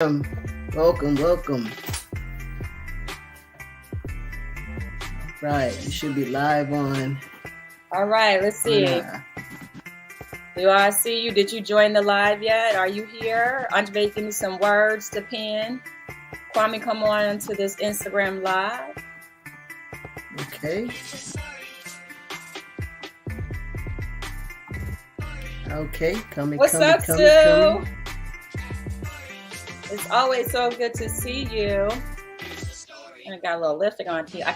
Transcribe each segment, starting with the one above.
Welcome. Right, you should be live on. All right, let's see. Do I see you? Did you join the live yet? Are you here? Andre, give me some words to pin. Kwame, come on to this Instagram live. Okay. Coming. What's up, Sue? It's always so good to see you. And I got a little lipstick on my teeth.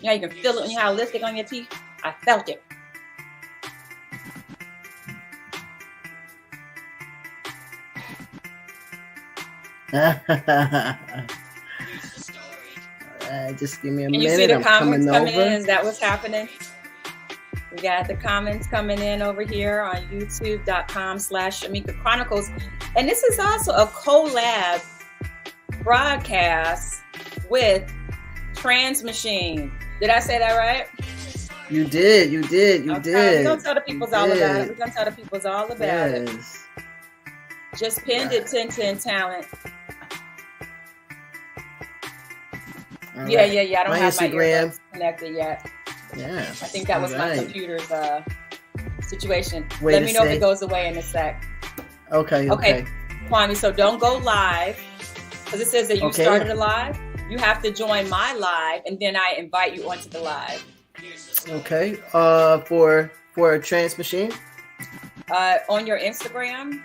You can feel it when you have lipstick on your teeth. I felt it. All right, just give me a minute. Can you see the comments coming in? Is that what's happening? We got the comments coming in over here on youtube.com/Shamika Chronicles. And this is also a collab broadcast with Trans Machine. Did I say that right? You did. Okay. We're going to tell the people's all about it. Just pinned it, 1010 Talent. Right. Yeah. I don't have my earbuds connected yet. Yeah. I think that was my computer's situation. Let me know if it goes away in a sec. Okay. Kwame, so don't go live because it says that you started a live. You have to join my live and then I invite you onto the live. Okay. For a Trans Machine? On your Instagram.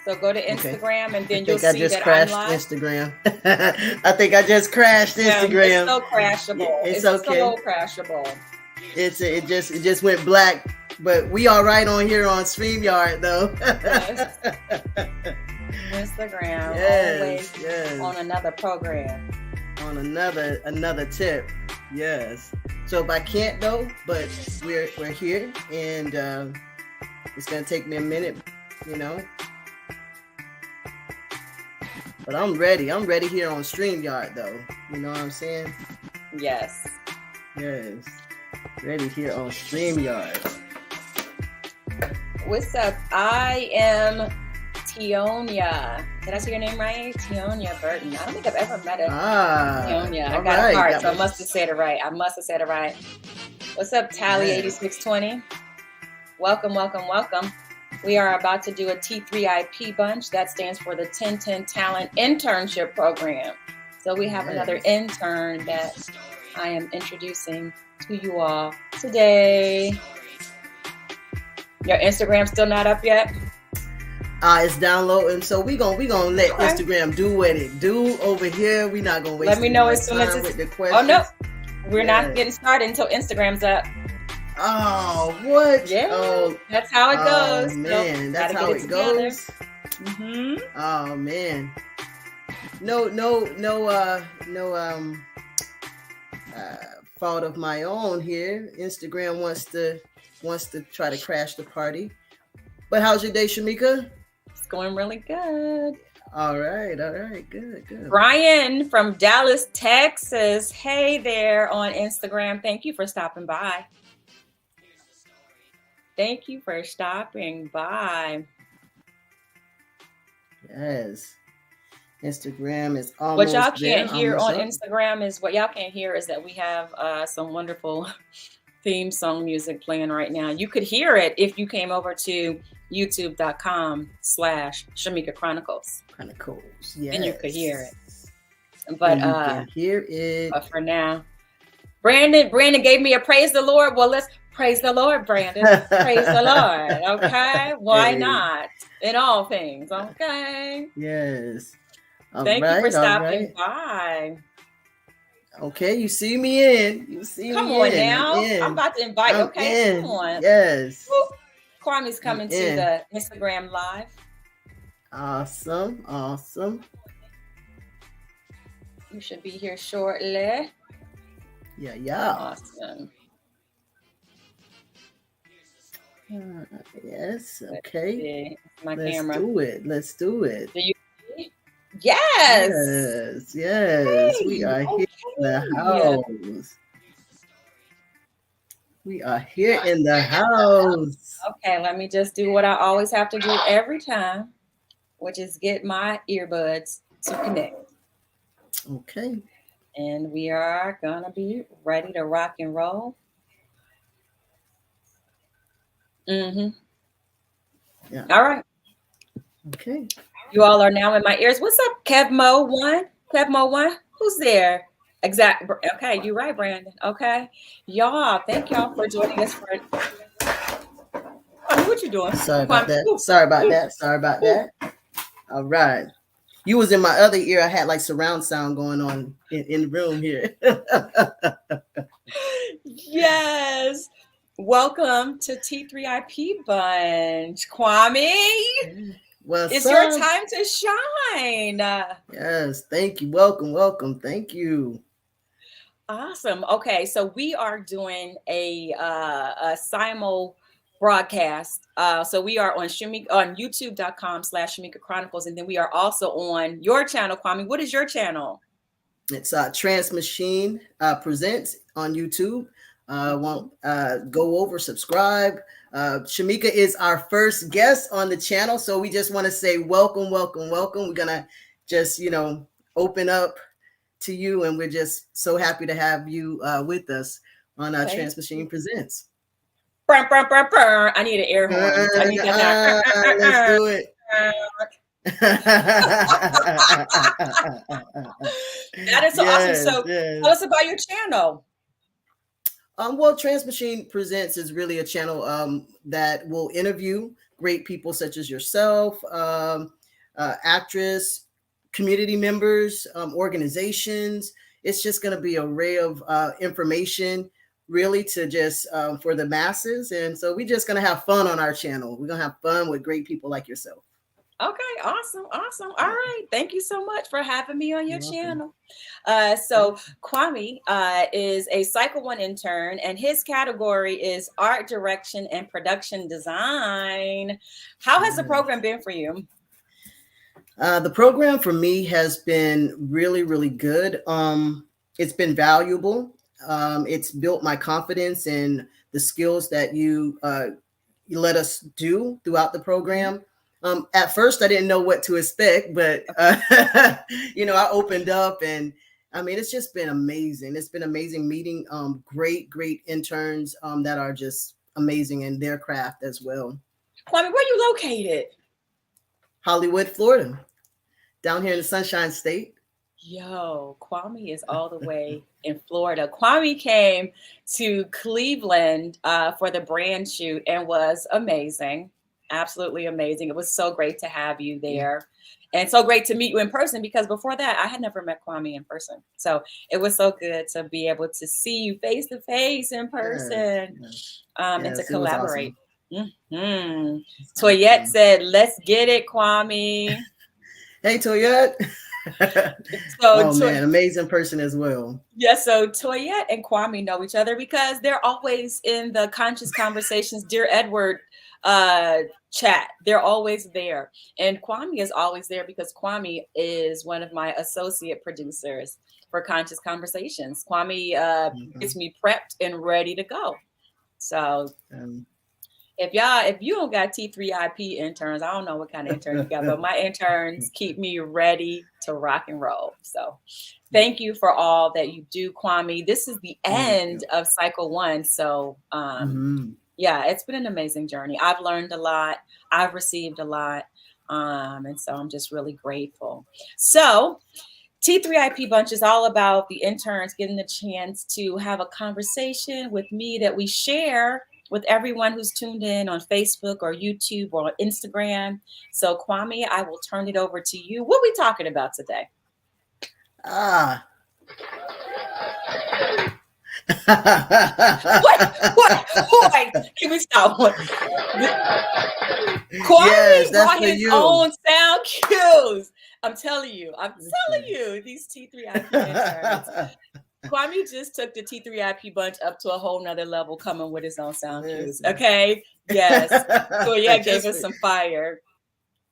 So go to Instagram and then you'll see that I'm live. I think I just crashed Instagram. I think I just crashed Instagram. It's so crashable. It's okay. So crashable. It just went black, but we all right on here on StreamYard though. Yes. Instagram, always on another program. On another tip. Yes. So if I can't though, but we're here and it's gonna take me a minute, But I'm ready. I'm ready here on StreamYard, though. You know what I'm saying? Yes. Ready here on StreamYard. What's up? I am Tionia. Did I say your name right? Tionia Burton. I don't think I've ever met a Tionia. I got a heart, so I must have said it right. What's up, Tally8620? Welcome. We are about to do a T3IP bunch. That stands for the 1010 Talent Internship Program. So we have another intern that I am introducing to you all today. Your Instagram still not up yet? It's downloading. So we gonna let Instagram do what it do over here. We're not gonna waste. Let me know as soon as it's. Oh no, we're not getting started until Instagram's up. Oh, what? Yeah. Oh, that's how it goes. Oh, man, that's how it goes. Mm-hmm. Oh, man. No, fault of my own here. Instagram wants to try to crash the party. But how's your day, Shamika? It's going really good. All right. Good. Brian from Dallas, Texas. Hey there on Instagram. Thank you for stopping by. Yes. Instagram is almost what y'all can't hear on Instagram is that we have some wonderful theme song music playing right now. You could hear it if you came over to youtube.com/Shamika Chronicles. Yes. And you could hear it. But you can hear it. But for now, Brandon gave me a praise the Lord. Well, let's praise the Lord, Brandon. Praise the Lord. Okay. Why not? In all things. Okay. Yes. Thank you for stopping by. Okay, you see me in. Come on now. I'm about to invite you. Okay, come on. Yes. Woo. Kwame's coming to the Instagram live. Awesome. You should be here shortly. Yeah. Awesome. Yes. Okay. My camera. Let's do it. Do you see? Yes. Hey, we are here in the house. We are here in the house. Okay, let me just do what I always have to do every time, which is get my earbuds to connect. Okay. And we are gonna be ready to rock and roll. Mm-hmm. Yeah. All right. Okay. You all are now in my ears. What's up, Kevmo1? Kevmo1? Who's there? Exact. Okay, you're right, Brandon. Okay. Y'all, thank y'all for joining us for. I mean, what you doing? Sorry about that. Sorry about that. Sorry about that. All right. You was in my other ear. I had like surround sound going on in the room here. Yes. Welcome to T3IP Bunch. Kwame, it's your time to shine. Yes, thank you. Welcome, welcome. Thank you. Awesome. Okay, so we are doing a simul broadcast. So we are on youtube.com/Shamika Chronicles, and then we are also on your channel, Kwame. What is your channel? It's Trans Machine Presents on YouTube. Won't go over, subscribe. Shamika is our first guest on the channel, so we just want to say welcome, welcome, welcome. We're gonna just open up to you, and we're just so happy to have you with us on Trans Machine Presents. I need an air horn. I need that. Let's do it. That is so awesome. So tell us about your channel. Well, Trans Machine Presents is really a channel that will interview great people such as yourself, actress, community members, organizations. It's just going to be an array of information really to just for the masses. And so we're just going to have fun on our channel. We're going to have fun with great people like yourself. Okay, awesome. All right. Thank you so much for having me on your channel. So Kwame is a Cycle 1 intern, and his category is art direction and production design. How has the program been for you? The program for me has been really, really good. It's been valuable. It's built my confidence in the skills that you let us do throughout the program. At first, I didn't know what to expect, but I opened up, and I mean, it's just been amazing. It's been amazing meeting great interns that are just amazing in their craft as well. Kwame, where you located? Hollywood, Florida, down here in the Sunshine State. Yo, Kwame is all the way in Florida. Kwame came to Cleveland for the brand shoot and was amazing. Absolutely amazing. It was so great to have you there and so great to meet you in person, because before that I had never met Kwame in person. So it was so good to be able to see you face to face in person and to collaborate. Awesome. Toyette said, "Let's get it, Kwame." Hey, Toyette. Man, amazing person as well. Yeah, so Toyette and Kwame know each other because they're always in the Conscious Conversations Dear Edward chat. They're always there. And Kwame is always there because Kwame is one of my associate producers for Conscious Conversations. Kwame gets me prepped and ready to go. So if you don't got T3IP interns, I don't know what kind of intern you got, but my interns keep me ready to rock and roll. So thank you for all that you do, Kwame. This is the end of Cycle 1. So yeah, it's been an amazing journey. I've learned a lot. I've received a lot. And so I'm just really grateful. So T3IP Bunch is all about the interns getting the chance to have a conversation with me that we share with everyone who's tuned in on Facebook or YouTube or Instagram. So Kwame, I will turn it over to you. What are we talking about today? What? Can we stop? Kwame brought his own sound cues. I'm telling you, these T3IP interns. Kwame just took the T3IP Bunch up to a whole nother level, coming with his own sound cues. Okay. Yes. So yeah, gave us some fire.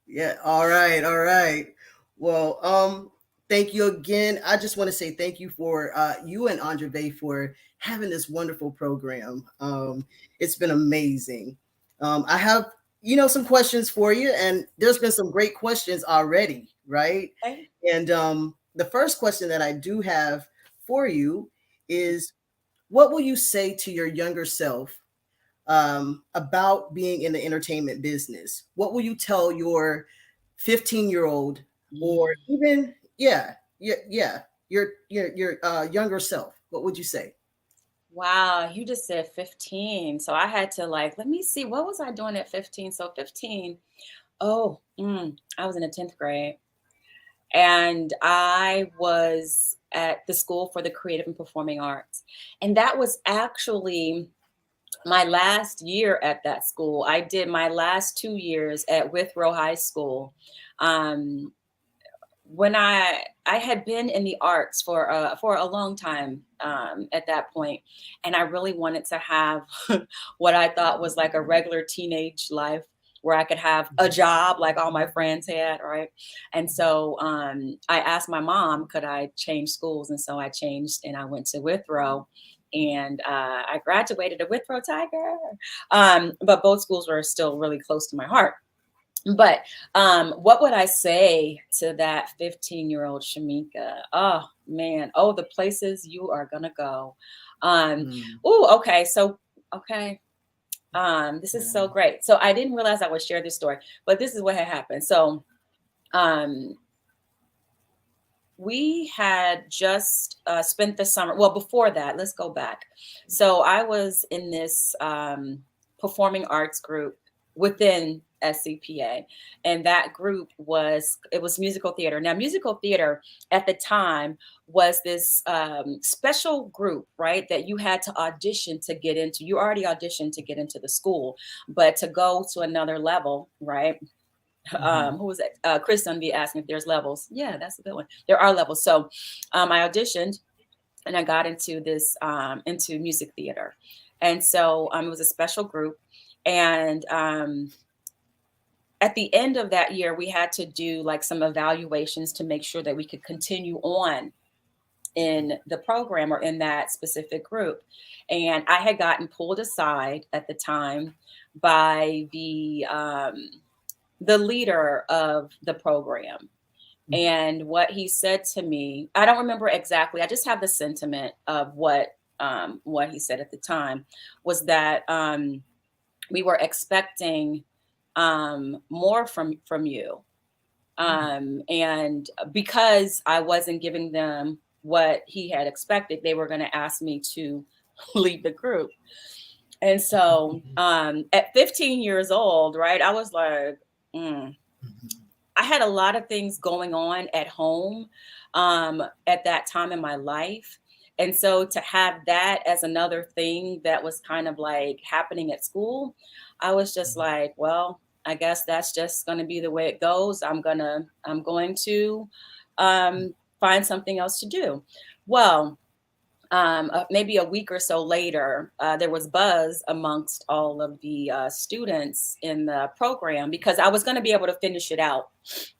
Yeah. All right. Well, thank you again. I just want to say thank you for you and Andre for having this wonderful program. It's been amazing. I have some questions for you, and there's been some great questions already, right? Okay. And the first question that I do have for you is, what will you say to your younger self about being in the entertainment business? What will you tell your 15-year-old, or even your younger self? What would you say? Wow, you just said 15. So I had to like, let me see, what was I doing at 15? So 15, I was in the 10th grade and I was at the School for the Creative and Performing Arts. And that was actually my last year at that school. I did my last 2 years at Withrow High School. Um, when I had been in the arts for a long time at that point, and I really wanted to have what I thought was like a regular teenage life where I could have a job like all my friends had, right? And so I asked my mom, could I change schools? And so I changed and I went to Withrow. And I graduated at Withrow Tiger. But both schools were still really close to my heart. But what would I say to that 15-year-old Shamika? Oh man, oh the places you are gonna go. Okay, so okay. This is so great. So I didn't realize I would share this story, but this is what had happened. So um we had just spent the summer. Well, before that, let's go back. So I was in this performing arts group within SCPA, and that group was musical theater. Now, musical theater at the time was this special group, right? That you had to audition to get into. You already auditioned to get into the school, but to go to another level, right? Who was it? Chris Dunby asking if there's levels. Yeah, that's a good one. There are levels. So I auditioned and I got into this into music theater. And so it was a special group. And at the end of that year, we had to do like some evaluations to make sure that we could continue on in the program or in that specific group. And I had gotten pulled aside at the time by the leader of the program. And what he said to me, I don't remember exactly. I just have the sentiment of what he said at the time was that we were expecting more from you, and because I wasn't giving them what he had expected, they were going to ask me to leave the group. And so at 15 years old, right, I was like, I had a lot of things going on at home at that time in my life. And so to have that as another thing that was kind of like happening at school, I was just like, well, I guess that's just going to be the way it goes. I'm going to find something else to do. Well, maybe a week or so later, there was buzz amongst all of the students in the program because I was going to be able to finish it out,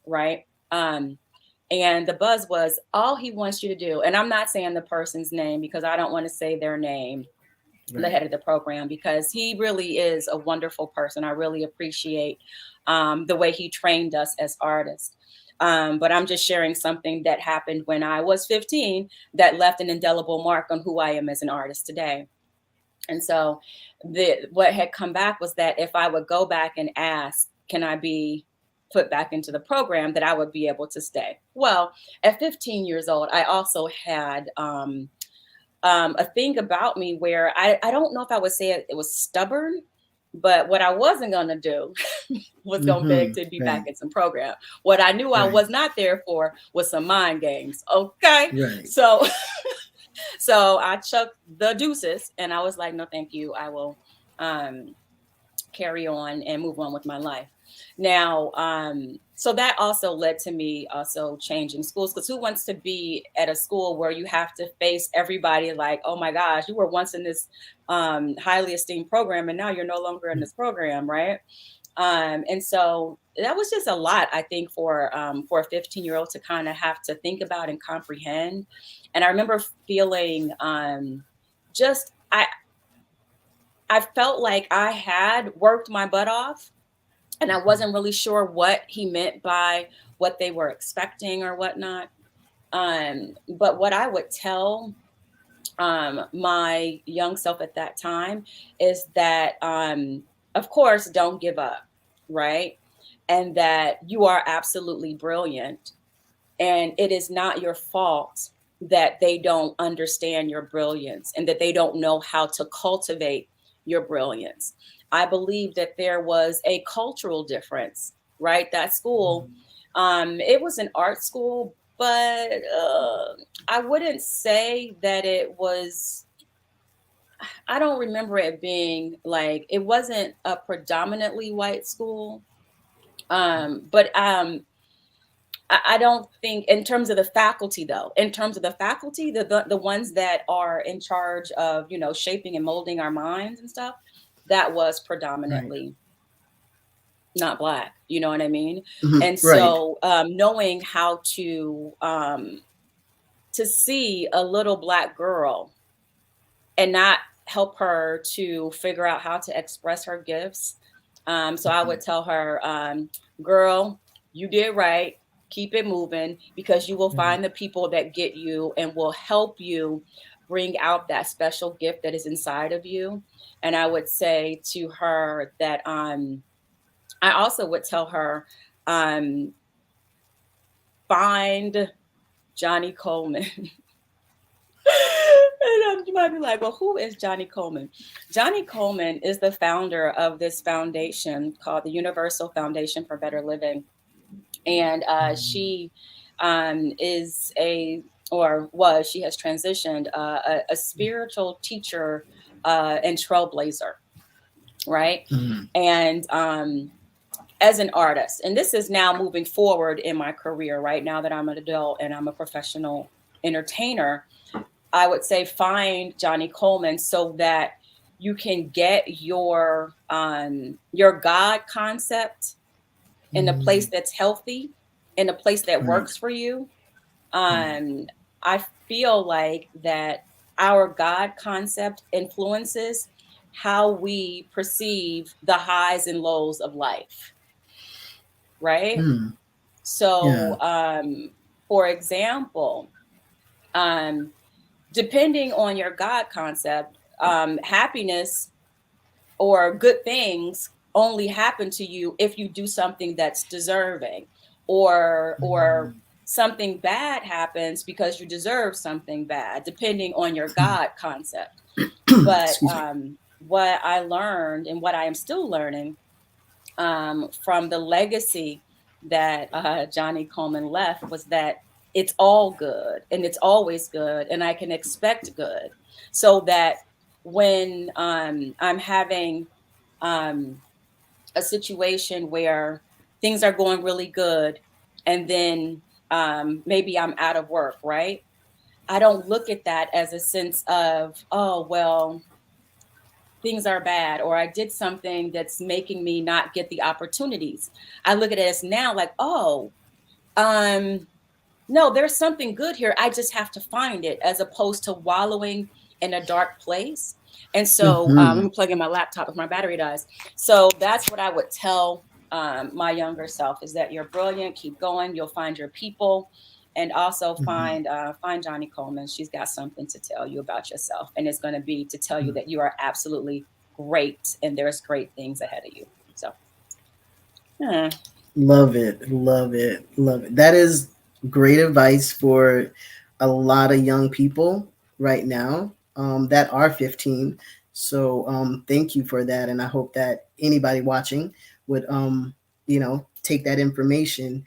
right? And the buzz was all he wants you to do. And I'm not saying the person's name because I don't want to say their name, the head of the program, because he really is a wonderful person. I really appreciate the way he trained us as artists. But I'm just sharing something that happened when I was 15 that left an indelible mark on who I am as an artist today. And so what had come back was that if I would go back and ask, can I be put back into the program, that I would be able to stay. Well, at 15 years old, I also had a thing about me where I don't know if I would say it was stubborn, but what I wasn't going to do was going to beg to be back in some program. What I knew I was not there for was some mind games. Okay. So, so I chucked the deuces and I was like, no, thank you. I will carry on and move on with my life. Now, so that also led to me also changing schools, because who wants to be at a school where you have to face everybody like, oh my gosh, you were once in this highly esteemed program and now you're no longer in this program, right? And so that was just a lot, I think, for a 15-year-old to kind of have to think about and comprehend. And I remember feeling just I felt like I had worked my butt off, And I wasn't really sure what he meant by what they were expecting or whatnot. But what I would tell my young self at that time is that, of course, don't give up, right? And that you are absolutely brilliant. And it is not your fault that they don't understand your brilliance and that they don't know how to cultivate your brilliance. I believe that there was a cultural difference, right? That school, it was an art school, but I wouldn't say that it was. I don't remember it being like, it wasn't a predominantly white school. But I don't think, in terms of the faculty, though, in terms of the faculty, the ones that are in charge of, shaping and molding our minds and stuff, that was predominantly not Black. You know what I mean? Mm-hmm. And Right. so knowing how to see a little Black girl and not help her to figure out how to express her gifts. So I would tell her, girl, you did right. Keep it moving, because you will find the people that get you and will help you bring out that special gift that is inside of you. And I would say to her that I also would tell her, um, find Johnny Coleman. And you might be like, well, who is Johnny Coleman? Johnny Coleman is the founder of this foundation called the Universal Foundation for Better Living. And she is or was, she has transitioned, a spiritual teacher and trailblazer, right? Mm-hmm. And as an artist, and this is now moving forward in my career, right now that I'm an adult and I'm a professional entertainer, I would say find Johnny Coleman so that you can get your God concept in a place that's healthy, in a place that Right. works for you. I feel like that our God concept influences how we perceive the highs and lows of life, right? Mm. Yeah. So, for example, um, depending on your God concept, happiness or good things only happen to you if you do something that's deserving, or something bad happens because you deserve something bad, depending on your God concept. But Excuse me. what I learned and what I am still learning from the legacy that Johnny Coleman left was that it's all good and it's always good, and I can expect good, so that when I'm having um, a situation where things are going really good, and then maybe I'm out of work, right? I don't look at that as a sense of, oh, well, things are bad, or I did something that's making me not get the opportunities. I look at it as now like, oh, um, no, there's something good here. I just have to find it, as opposed to wallowing in a dark place. And so Mm-hmm. I'm plugging my laptop if my battery dies. So that's what I would tell my younger self, is that you're brilliant, keep going, you'll find your people. And also Mm-hmm. find Johnny Coleman. She's got something to tell you about yourself, and it's going to be to tell you that you are absolutely great, and there's great things ahead of you. So, yeah. Love it. Love it. Love it. That is great advice for a lot of young people right now that are 15. So thank you for that. And I hope that anybody watching would, take that information.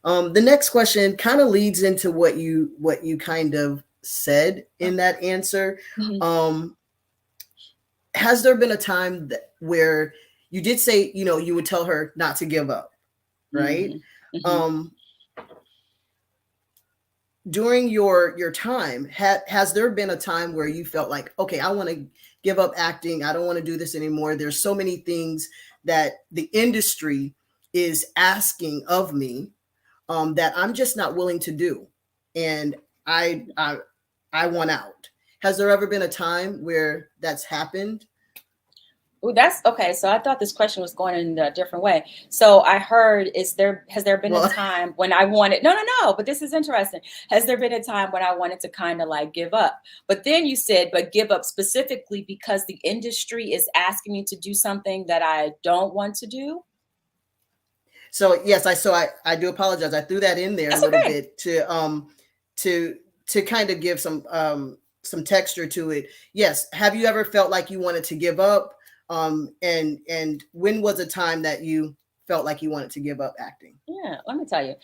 The next question kind of leads into what you kind of said in that answer. Mhm. Um, has there been a time where you did say, you would tell her not to give up, right? Mhm. Mhm. Um, during your time, has there been a time where you felt like, okay, I want to give up acting, I don't want to do this anymore, there's so many things that the industry is asking of me that I'm just not willing to do, and I want out? Has there ever been a time where that's happened? Oh, that's okay. So I thought this question was going in a different way. So I heard, has there been a time when I wanted, no, but this is interesting. Has there been a time when I wanted to kind of like give up? But then you said, but give up specifically because the industry is asking me to do something that I don't want to do. So yes, I do apologize. I threw that in there That's a little okay. bit to kind of give some texture to it. Yes. Have you ever felt like you wanted to give up? And when was a time that you felt like you wanted to give up acting? Yeah, let me tell you.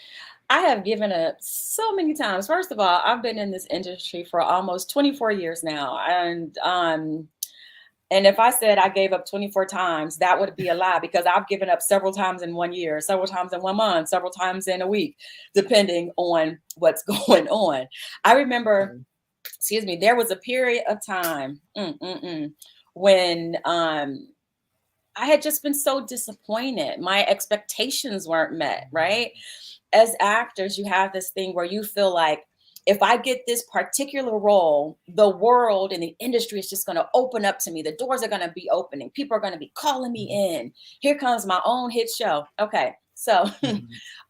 I have given up so many times. First of all, I've been in this industry for almost 24 years now. And if I said I gave up 24 times, that would be a lie because I've given up several times in 1 year, several times in 1 month, several times in a week, depending on what's going on. I remember, excuse me, there was a period of time when I had just been so disappointed. My expectations weren't met, right? As actors, you have this thing where you feel like if I get this particular role, the world and the industry is just going to open up to me. The doors are going to be opening. People are going to be calling me in. Here comes my own hit show. Okay. So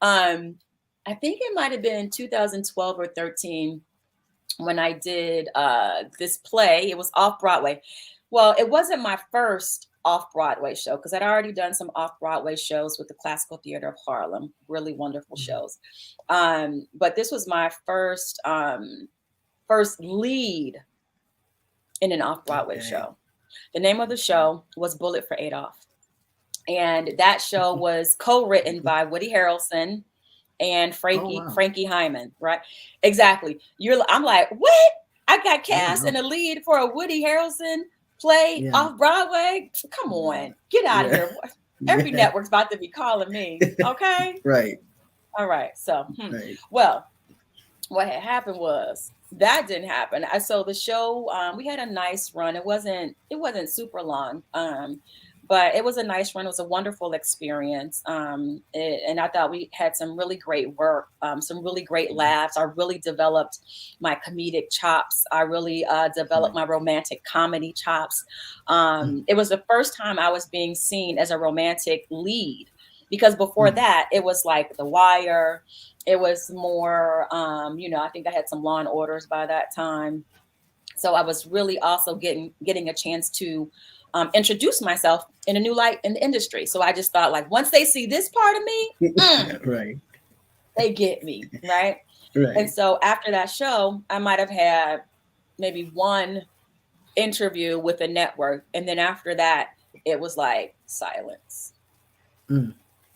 I think it might have been 2012 or 13 when I did this play. It was off Broadway. Well, it wasn't my first off-Broadway show because I'd already done some off-Broadway shows with the Classical Theater of Harlem, really wonderful shows. But this was my first lead in an off-Broadway show. The name of the show was Bullet for Adolph. And that show was co-written by Woody Harrelson and Frankie Hyman, right? Exactly. I'm like, what? I got cast in a lead for a Woody Harrelson play off Broadway. Come on, get out of here. Every network's about to be calling me. Okay. Right. All right. So, well, what had happened was that didn't happen. So the show, we had a nice run. It wasn't super long. But it was a nice run. It was a wonderful experience. And I thought we had some really great work, some really great laughs. I really developed my comedic chops. I really developed my romantic comedy chops. It was the first time I was being seen as a romantic lead, because before that, it was like The Wire. It was more, I think I had some Law and Orders by that time. So I was really also getting a chance to introduce myself in a new light in the industry. So I just thought, like, once they see this part of me, right, they get me, right? And so after that show, I might have had maybe one interview with a network, and then after that, it was like silence.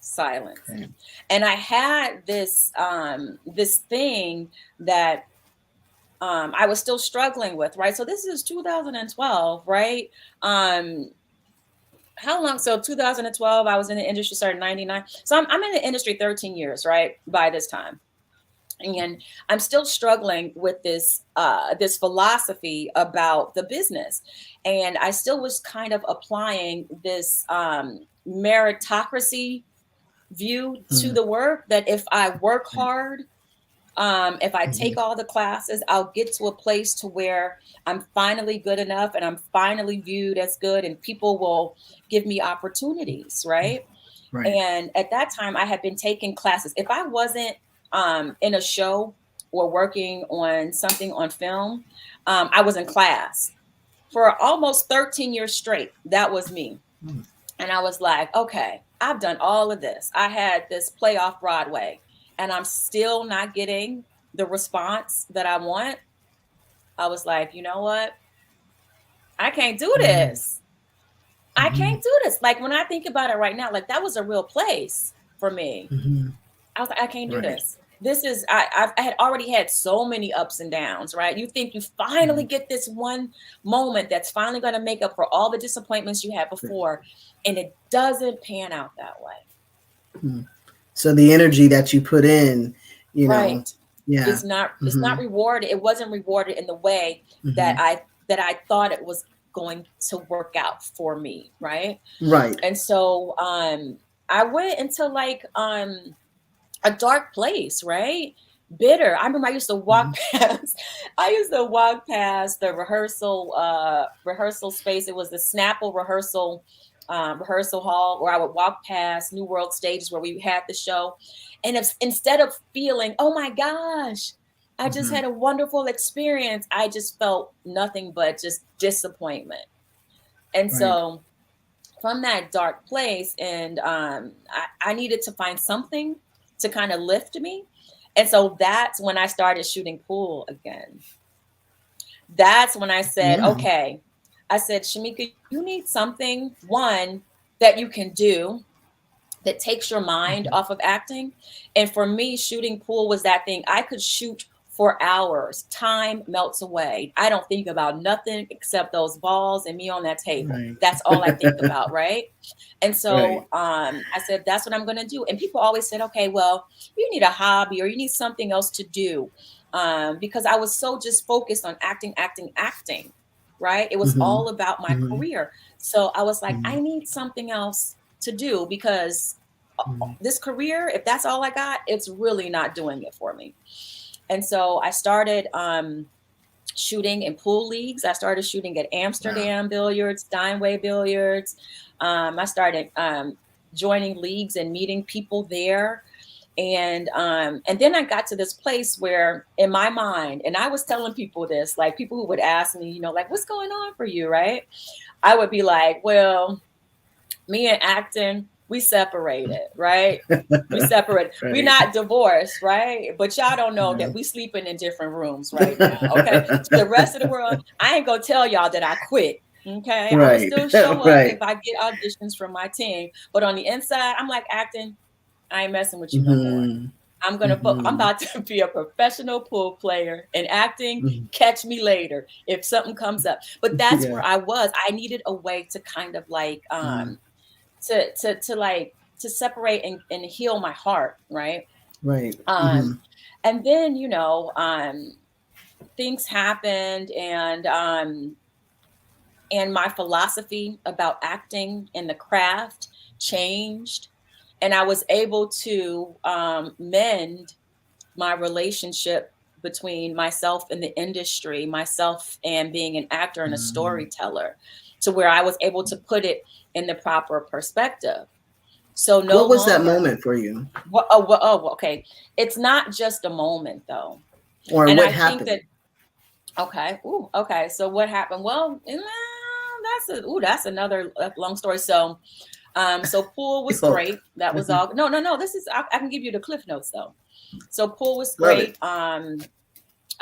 Silence. Okay. And I had this this thing that I was still struggling with, right? So this is 2012, right? How long? So 2012, I was in the industry, started 99. So I'm in the industry 13 years, right? By this time. And I'm still struggling with this this philosophy about the business. And I still was kind of applying this meritocracy view to the work, that if I work hard, if I take all the classes, I'll get to a place to where I'm finally good enough and I'm finally viewed as good and people will give me opportunities, right? And at that time, I had been taking classes. If I wasn't in a show or working on something on film, I was in class for almost 13 years straight. That was me. And I was like, okay, I've done all of this. I had this play off Broadway, and I'm still not getting the response that I want. I was like, you know what? I can't do this. I can't do this. Like, when I think about it right now, like, that was a real place for me. I was like, I can't do this. This is, I had already had so many ups and downs, right? You think you finally get this one moment that's finally going to make up for all the disappointments you had before, and it doesn't pan out that way. So the energy that you put in, you know, it's not rewarded. It wasn't rewarded in the way that I thought it was going to work out for me, right? And so I went into like a dark place, right? bitter. I remember I used to walk past the rehearsal space. It was the Snapple rehearsal hall, where I would walk past New World Stages where we had the show. And if, instead of feeling, oh my gosh, I just had a wonderful experience, I just felt nothing but just disappointment. And so from that dark place, and I needed to find something to kind of lift me. And so that's when I started shooting pool again. That's when I said, okay, I said, Shamika, you need something, one, that you can do that takes your mind off of acting. And for me, shooting pool was that thing. I could shoot for hours. Time melts away. I don't think about nothing except those balls and me on that table. That's all I think about, right? And so I said, that's what I'm going to do. And people always said, okay, well, you need a hobby or you need something else to do. Because I was so just focused on acting, right? It was all about my career. So I was like, I need something else to do, because this career, if that's all I got, it's really not doing it for me. And so I started shooting in pool leagues. I started shooting at Amsterdam Billiards, Steinway Billiards. I started joining leagues and meeting people there. And then I got to this place where in my mind, and I was telling people this, like people who would ask me, you know, like, what's going on for you, right? I would be like, well, me and acting, we separated, right? We separated. We're not divorced, right? But y'all don't know that we sleeping in different rooms right now, okay? So the rest of the world, I ain't gonna tell y'all that I quit, okay? I will still show up if I get auditions from my team. But on the inside, I'm like, acting, I ain't messing with you no more. I'm about to be a professional pool player, and acting, catch me later if something comes up. But that's where I was. I needed a way to kind of like to separate and heal my heart, right? And then, you know, things happened, and my philosophy about acting and the craft changed. And I was able to mend my relationship between myself and the industry, myself and being an actor and a storyteller, to where I was able to put it in the proper perspective. So no. What was that moment for you? Okay. It's not just a moment though. Or and what happened? Think that, okay. Ooh, okay. So what happened? Well, that's another long story. So pool was great. That was all. No. This is, I can give you the cliff notes though. So pool was great.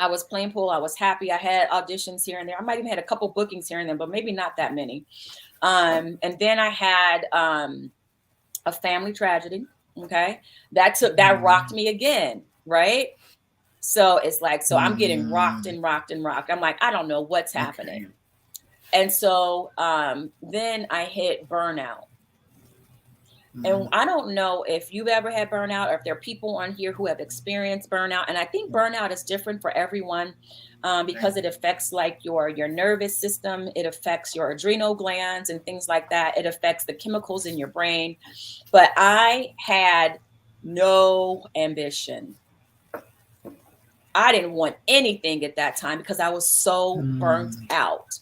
I was playing pool. I was happy. I had auditions here and there. I might even had a couple bookings here and there, but maybe not that many. And then I had a family tragedy. Okay. That rocked me again. Right. So it's like, so I'm getting rocked. I'm like, I don't know what's happening. And so then I hit burnout. And I don't know if you've ever had burnout, or if there are people on here who have experienced burnout. And I think burnout is different for everyone because it affects like your nervous system. It affects your adrenal glands and things like that. It affects the chemicals in your brain. But I had no ambition. I didn't want anything at that time because I was so burnt out.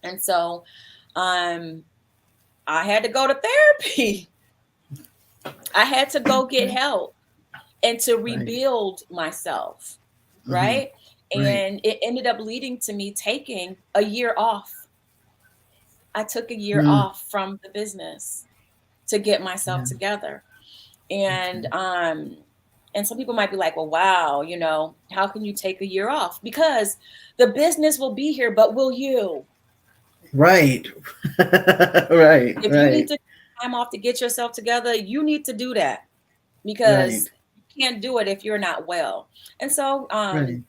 And so I had to go to therapy. I had to go get help and to rebuild myself, right? And it ended up leading to me taking a year off. I took a year off from the business to get myself together. And some people might be like, well, wow, you know, how can you take a year off? Because the business will be here, but will you? Right. If you need to time off to get yourself together, you need to do that, because you can't do it if you're not well. And so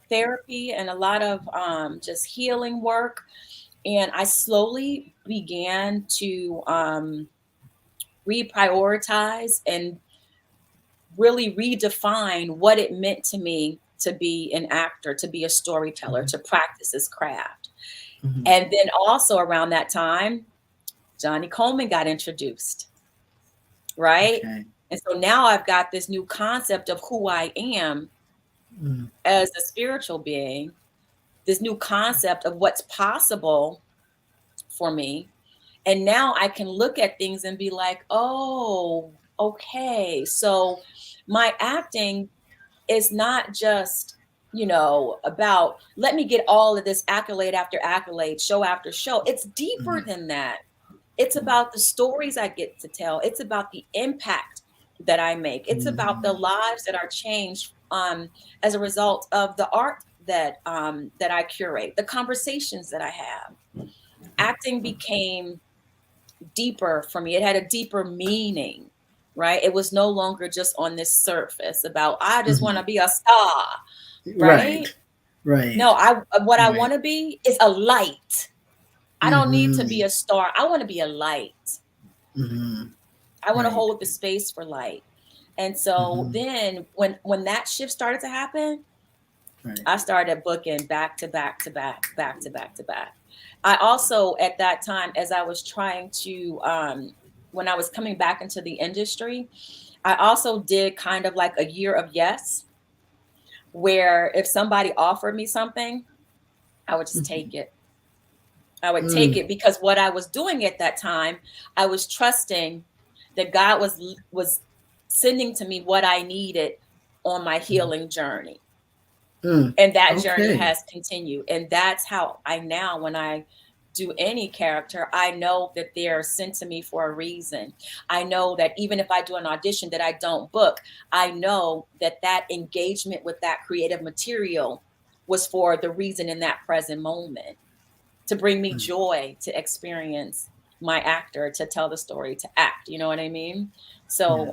therapy and a lot of just healing work. And I slowly began to reprioritize and really redefine what it meant to me to be an actor, to be a storyteller, to practice this craft. And then also around that time, Johnny Coleman got introduced, right? And so now I've got this new concept of who I am as a spiritual being, this new concept of what's possible for me. And now I can look at things and be like, oh, okay. So my acting is not just, about let me get all of this accolade after accolade, show after show. It's deeper than that. It's about the stories I get to tell. It's about the impact that I make. It's about the lives that are changed as a result of the art that I curate, the conversations that I have. Acting became deeper for me. It had a deeper meaning, right? It was no longer just on this surface about I just want to be a star, right? Right. No, I want to be is a light. I don't need to be a star. I want to be a light. I want to hold the space for light. And so then when that shift started to happen, I started booking back to back to back, back to back to back. I also, at that time, as I was trying to, when I was coming back into the industry, I also did kind of like a year of yes, where if somebody offered me something, I would just take it. I would take it because what I was doing at that time, I was trusting that God was sending to me what I needed on my healing journey. And that journey has continued. And that's how I now, when I do any character, I know that they're sent to me for a reason. I know that even if I do an audition that I don't book, I know that that engagement with that creative material was for the reason in that present moment, to bring me joy, to experience my actor, to tell the story, to act. You know what I mean? So,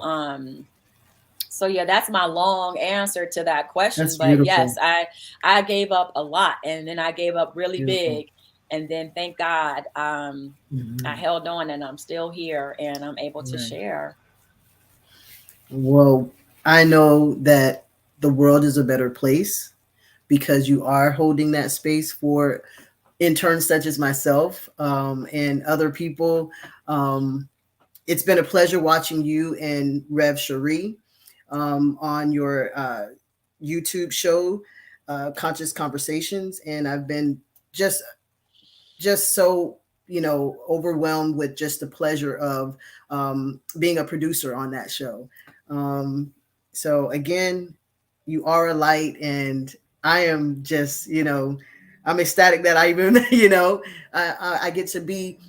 so yeah, that's my long answer to that question. But yes, I gave up a lot, and then I gave up really big, and then thank God I held on, and I'm still here, and I'm able to share. Well, I know that the world is a better place because you are holding that space for interns such as myself and other people. It's been a pleasure watching you and Rev Cherie on your YouTube show, Conscious Conversations, and I've been just so overwhelmed with just the pleasure of being a producer on that show. So again, you are a light, and I am just I'm ecstatic that I even I get to be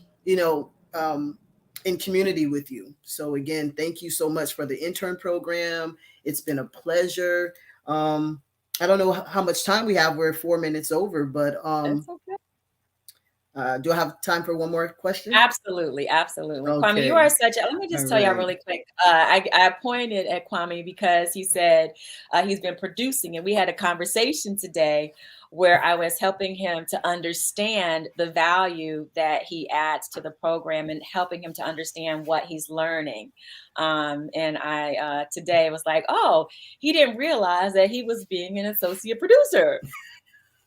in community with you. So again, thank you so much for the intern program. It's been a pleasure. I don't know how much time we have. We're 4 minutes over, but That's okay. Do I have time for one more question? Absolutely, absolutely. Okay. Kwame, you are such a, let me just tell y'all really quick. I pointed at Kwame because he said he's been producing, and we had a conversation today where I was helping him to understand the value that he adds to the program and helping him to understand what he's learning. And I today was like, oh, he didn't realize that he was being an associate producer.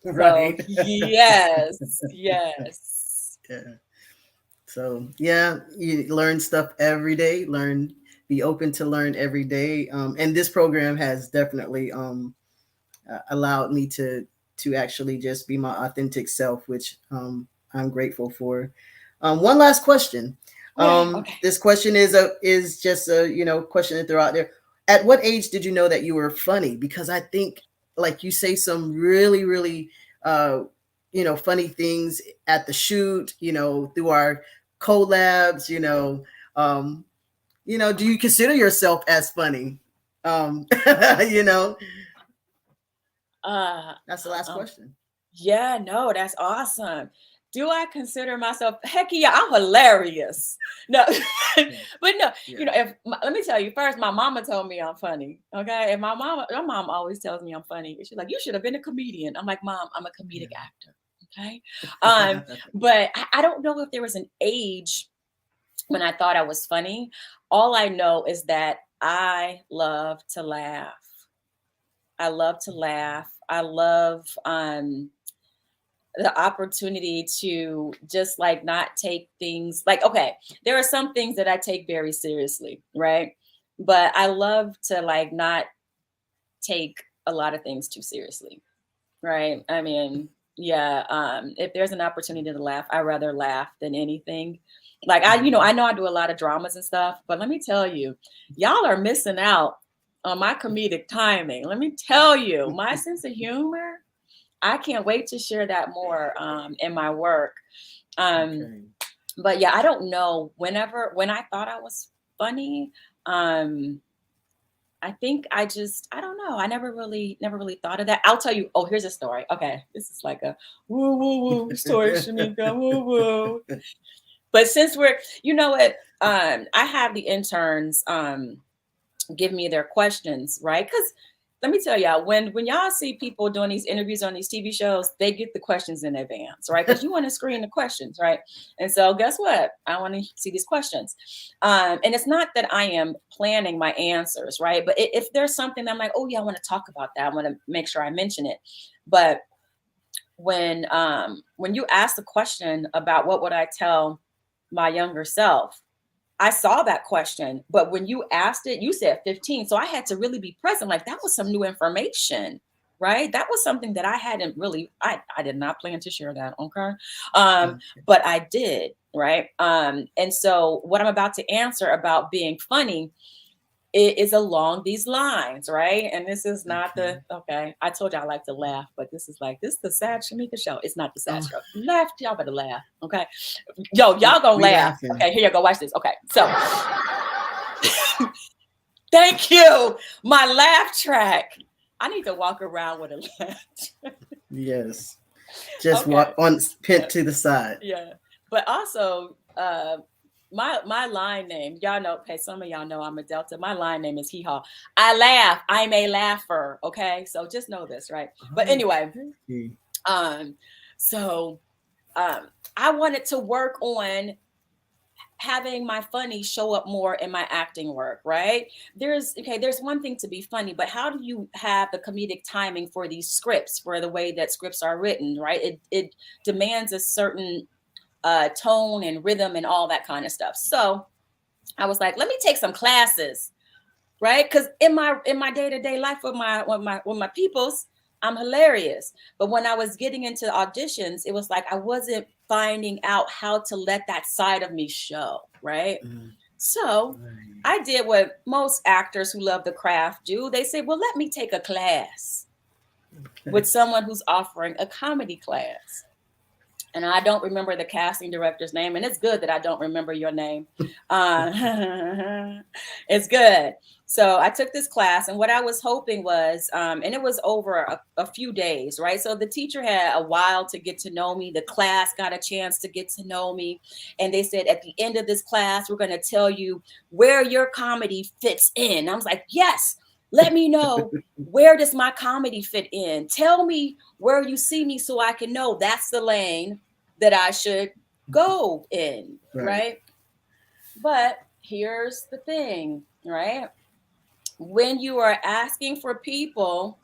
Right. So, yes, yes. Yeah. So yeah, you learn stuff every day. Be open to learn every day. And this program has definitely allowed me to actually just be my authentic self, which I'm grateful for. One last question. Okay. This question is just a question to throw out there. At what age did you know that you were funny? Because I think like you say some really really funny things at the shoot, through our collabs, do you consider yourself as funny? you know, that's the last question. Yeah, no, that's awesome. Do I consider myself, heck yeah, I'm hilarious. No, but no, if let me tell you first, my mama told me I'm funny. Okay. And my mom always tells me I'm funny. She's like, you should have been a comedian. I'm like, Mom, I'm a comedic actor. Okay. But I don't know if there was an age when I thought I was funny. All I know is that I love to laugh. I love to laugh. I love the opportunity to just like not take things like, okay, there are some things that I take very seriously, right? But I love to like not take a lot of things too seriously, right? I mean, yeah, if there's an opportunity to laugh, I'd rather laugh than anything. Like I know I do a lot of dramas and stuff, but let me tell you, y'all are missing out on my comedic timing. Let me tell you, my sense of humor, I can't wait to share that more in my work. But yeah, I don't know. When I thought I was funny, I think I don't know. I never really thought of that. I'll tell you. Oh, here's a story. Okay. This is like a woo, woo, woo story, Shamika. Woo, woo. But since we're, you know what, I have the interns give me their questions, right? Because let me tell y'all, when y'all see people doing these interviews on these TV shows, they get the questions in advance, right? Because you want to screen the questions, right? And so guess what? I want to see these questions. And it's not that I am planning my answers, right? But if there's something I'm like, oh yeah, I want to talk about that, I want to make sure I mention it. But when you ask the question about what would I tell my younger self, I saw that question, but when you asked it, you said 15. So I had to really be present. Like that was some new information, right? That was something that I hadn't really, I did not plan to share that. Okay. But I did. Right. And so what I'm about to answer about being funny, it is along these lines, right? And this is not okay. I told you I like to laugh, but this is the sad Shamika show. It's not the sad show. Laugh, y'all better laugh, okay? Yo, y'all gonna laugh. Laughing. Okay, here you go. Watch this. Okay, so thank you. My laugh track. I need to walk around with a laugh track. Yes, just walk on pent to the side. Yeah, but also. My line name, y'all know, okay, some of y'all know I'm a Delta. My line name is Hee Haw. I laugh. I'm a laugher. Okay. So just know this, right? But anyway, so I wanted to work on having my funny show up more in my acting work, right? There's one thing to be funny, but how do you have the comedic timing for these scripts, for the way that scripts are written, right? It demands a certain tone and rhythm and all that kind of stuff. So I was like, let me take some classes, right? Because in my day-to-day life with my peoples, I'm hilarious. But when I was getting into auditions, it was like I wasn't finding out how to let that side of me show, right? So I did what most actors who love the craft do. They say, well, let me take a class with someone who's offering a comedy class. And I don't remember the casting director's name. And it's good that I don't remember your name. It's good. So I took this class, and what I was hoping was, and it was over a few days, right? So the teacher had a while to get to know me. The class got a chance to get to know me. And they said, at the end of this class, we're going to tell you where your comedy fits in. I was like, yes. Let me know, where does my comedy fit in? Tell me where you see me so I can know that's the lane that I should go in, right? But here's the thing, right? When you are asking for people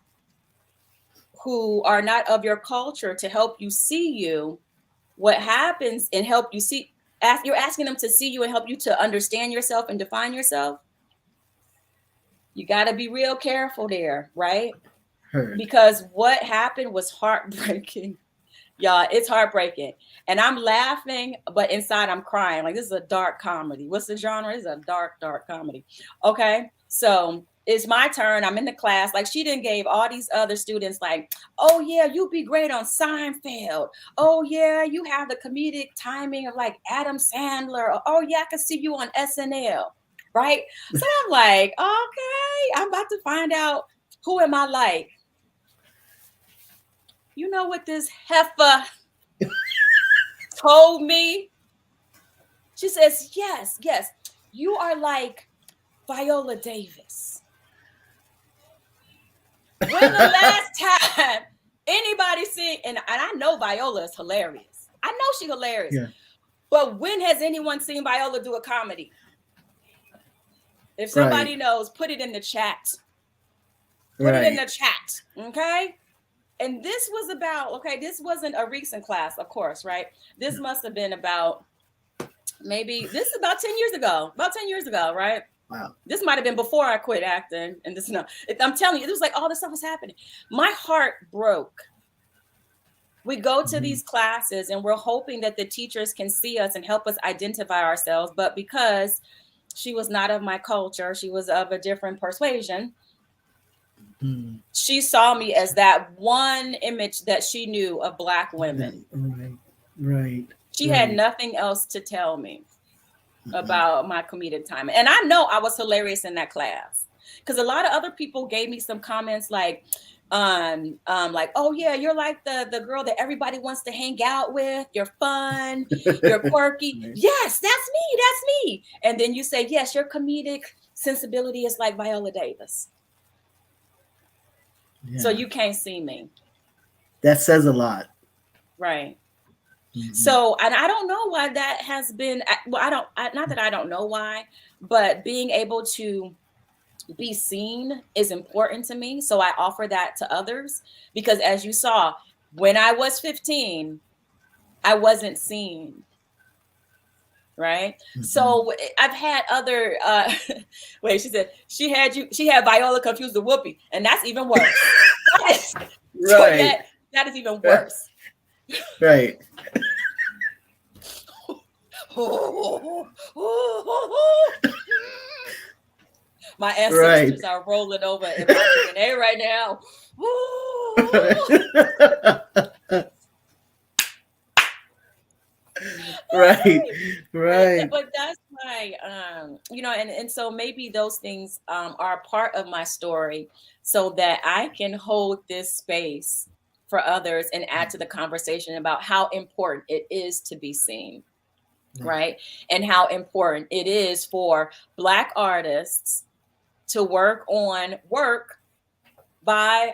who are not of your culture to help you see you, what happens and help you see, you're asking them to see you and help you to understand yourself and define yourself. You got to be real careful there, right? Because what happened was heartbreaking. Y'all, it's heartbreaking. And I'm laughing, but inside I'm crying. Like, this is a dark comedy. What's the genre? It's a dark, dark comedy. Okay. So it's my turn. I'm in the class. Like, she done gave all these other students like, oh yeah, you'd be great on Seinfeld. Oh yeah, you have the comedic timing of like Adam Sandler. Oh yeah, I can see you on SNL. Right. So I'm like, okay, I'm about to find out who am I like. You know what this heifer told me? She says, yes, you are like Viola Davis. When the last time anybody seen, and I know Viola is hilarious. I know she's hilarious. Yeah. But when has anyone seen Viola do a comedy? If somebody knows, put it in the chat. Put it in the chat, okay? And this was about, this wasn't a recent class, of course, right? This must have been about, this is about 10 years ago. About 10 years ago, right? Wow. This might have been before I quit acting, and this no, I'm telling you, it was like all this stuff was happening. My heart broke. We go to these classes and we're hoping that the teachers can see us and help us identify ourselves, but because she was not of my culture, she was of a different persuasion. She saw me as that one image that she knew of Black women. Right. She had nothing else to tell me about my comedic timing. And I know I was hilarious in that class because a lot of other people gave me some comments like, oh yeah, you're like the girl that everybody wants to hang out with. You're fun, you're quirky. Yes, that's me. And then you say, yes, your comedic sensibility is like Viola Davis. Yeah. So you can't see me. That says a lot. Right. So, and I don't know why that has been, well, not that I don't know why, but being able to be seen is important to me. So I offer that to others because as you saw, when I was 15, I wasn't seen. Right. So I've had other, wait, she said she had Viola confused with Whoopi, and that's even worse. Right. So that is even worse. Right. My ancestors are rolling over in my DNA right now. Right. But that's why, and so maybe those things are part of my story so that I can hold this space for others and add to the conversation about how important it is to be seen. Right. And how important it is for Black artists to work by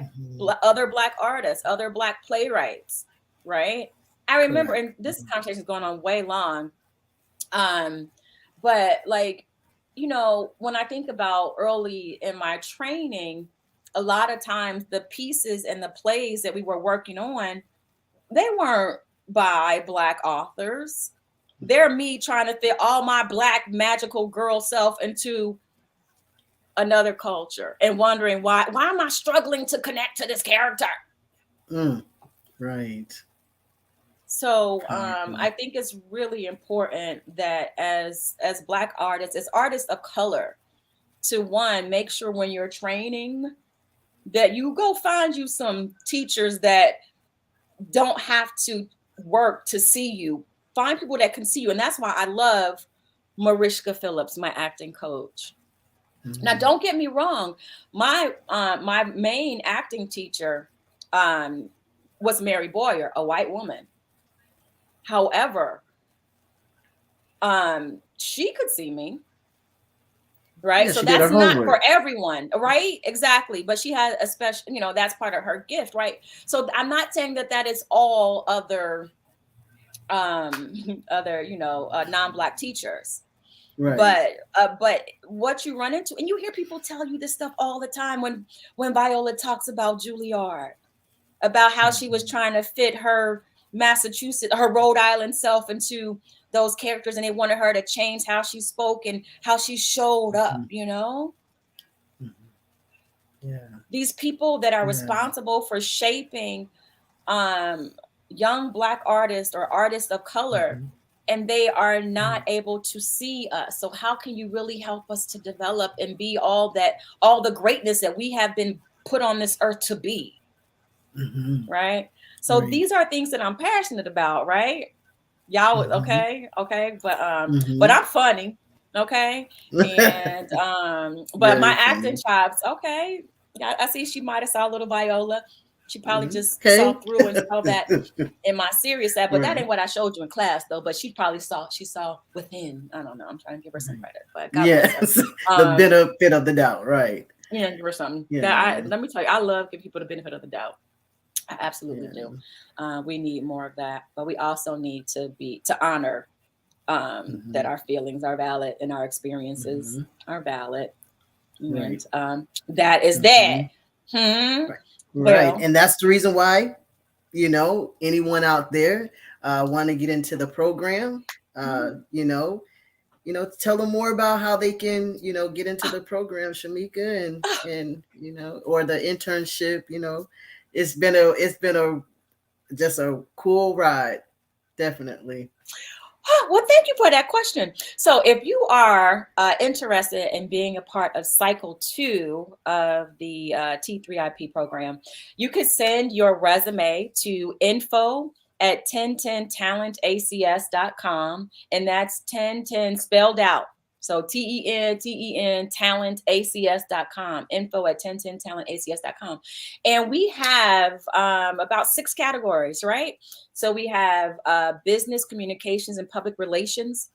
other Black artists, other Black playwrights. Right. I remember, and this conversation is going on way long. But like, when I think about early in my training, a lot of times the pieces and the plays that we were working on, they weren't by Black authors. They're me trying to fit all my Black magical girl self into another culture and wondering why am I struggling to connect to this character? Right. So I think it's really important that as Black artists, as artists of color, to one, make sure when you're training that you go find you some teachers that don't have to work to see you. Find people that can see you. And that's why I love Mariska Phillips, my acting coach. Now, don't get me wrong. My main acting teacher was Mary Boyer, a white woman. However, she could see me. Right. Yeah, so that's not for everyone. Right. Exactly. But she had a special, that's part of her gift. Right. So I'm not saying that is all other non-Black teachers. Right. But what you run into, and you hear people tell you this stuff all the time when Viola talks about Juilliard, about how she was trying to fit her Rhode Island self into those characters, and they wanted her to change how she spoke and how she showed up, Yeah. These people that are responsible for shaping young Black artists or artists of color, and they are not able to see us. So how can you really help us to develop and be all the greatness that we have been put on this earth to be? Right. So these are things that I'm passionate about, right? Y'all, okay, but I'm funny, okay, and but my acting chops, okay. I see she might have saw a little Viola. She probably just saw through and saw that in my serious side, but that ain't what I showed you in class though. But she saw within. I don't know. I'm trying to give her some credit, but God bless her. The benefit of the doubt, right? Yeah, give her something. Yeah, let me tell you, I love giving people the benefit of the doubt. I absolutely do. We need more of that, but we also need to honor that our feelings are valid and our experiences are valid, and that is that. Right, and that's the reason why, anyone out there want to get into the program, tell them more about how they can, get into the program, Shamika, and or the internship. It's been a just a cool ride, definitely. Well, thank you for that question. So if you are interested in being a part of cycle 2 of the T3IP program, you could send your resume to info@1010talentacs.com, and that's 1010 spelled out. So TEN talentacs.com, info@1010talentacs.com. And we have about 6 categories, right? So we have business communications and public relations.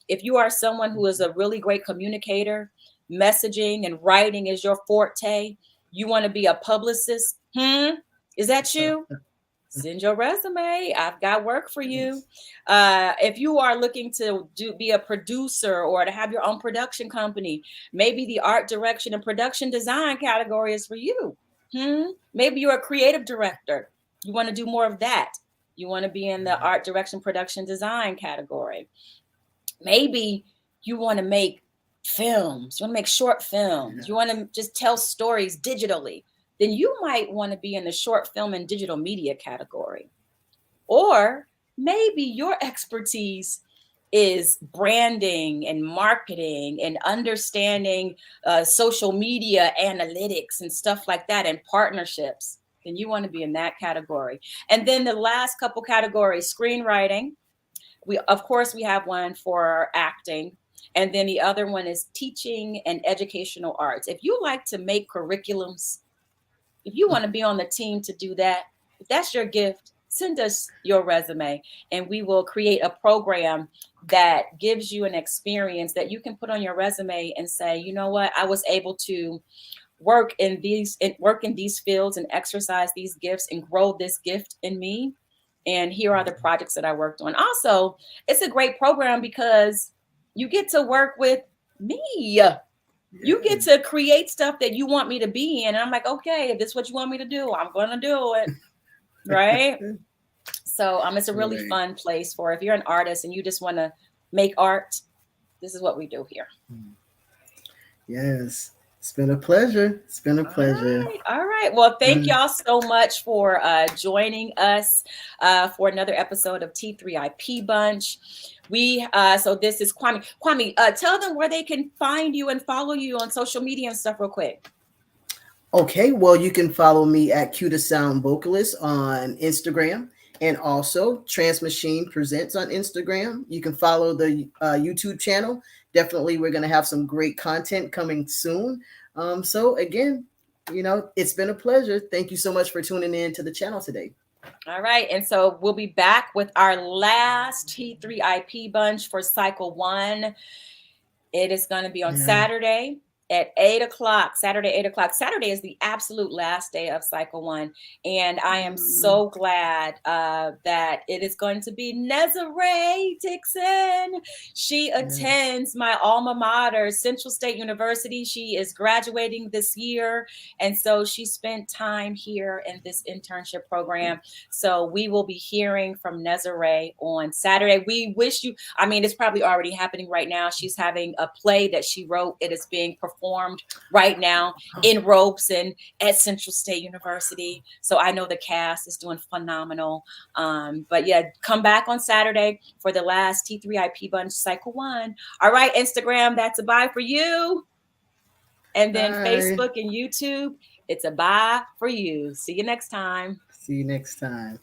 If you are someone who is a really great communicator, messaging and writing is your forte, you want to be a publicist, is that you? Send your resume. I've got work for you. If you are looking to be a producer or to have your own production company, maybe the art direction and production design category is for you. Maybe you're a creative director. You want to do more of that. You want to be in the art direction production design category. Maybe you want to make films. You want to make short films. You want to just tell stories digitally. Then you might want to be in the short film and digital media category. Or maybe your expertise is branding and marketing and understanding social media analytics and stuff like that, and partnerships. Then you want to be in that category. And then the last couple categories, screenwriting. Of course, we have one for acting. And then the other one is teaching and educational arts. If you like to make curriculums, if you want to be on the team to do that, if that's your gift, send us your resume and we will create a program that gives you an experience that you can put on your resume and say, you know what, I was able to work in these fields and exercise these gifts and grow this gift in me. And here are the projects that I worked on. Also, it's a great program because you get to work with me. You get to create stuff that you want me to be in. And I'm like, okay, if this is what you want me to do, I'm going to do it. Right? So it's a really fun place for if you're an artist and you just want to make art, this is what we do here. Yes. It's been a pleasure. It's been a pleasure. All right. Well, thank y'all so much for joining us for another episode of T3IP Bunch. So this is Kwame. Kwame, tell them where they can find you and follow you on social media and stuff real quick. Okay. Well, you can follow me at Cue to Sound Vocalist on Instagram, and also Trans Machine Presents on Instagram. You can follow the YouTube channel. Definitely, we're going to have some great content coming soon. So again, it's been a pleasure. Thank you so much for tuning in to the channel today. All right. And so we'll be back with our last T3IP bunch for cycle 1. It is going to be on Saturday at 8 o'clock. Saturday, 8 o'clock. Saturday is the absolute last day of cycle 1. And I am so glad that it is going to be Nezare Dixon. She attends my alma mater, Central State University. She is graduating this year. And so she spent time here in this internship program. So we will be hearing from Nezare on Saturday. We wish you, it's probably already happening right now. She's having a play that she wrote. It is being performed right now in Robeson at Central State University. So I know the cast is doing phenomenal. But yeah, come back on Saturday for the last T3IP bunch cycle 1. All right, Instagram, that's a bye for you. And then Facebook and YouTube, it's a bye for you. See you next time. See you next time.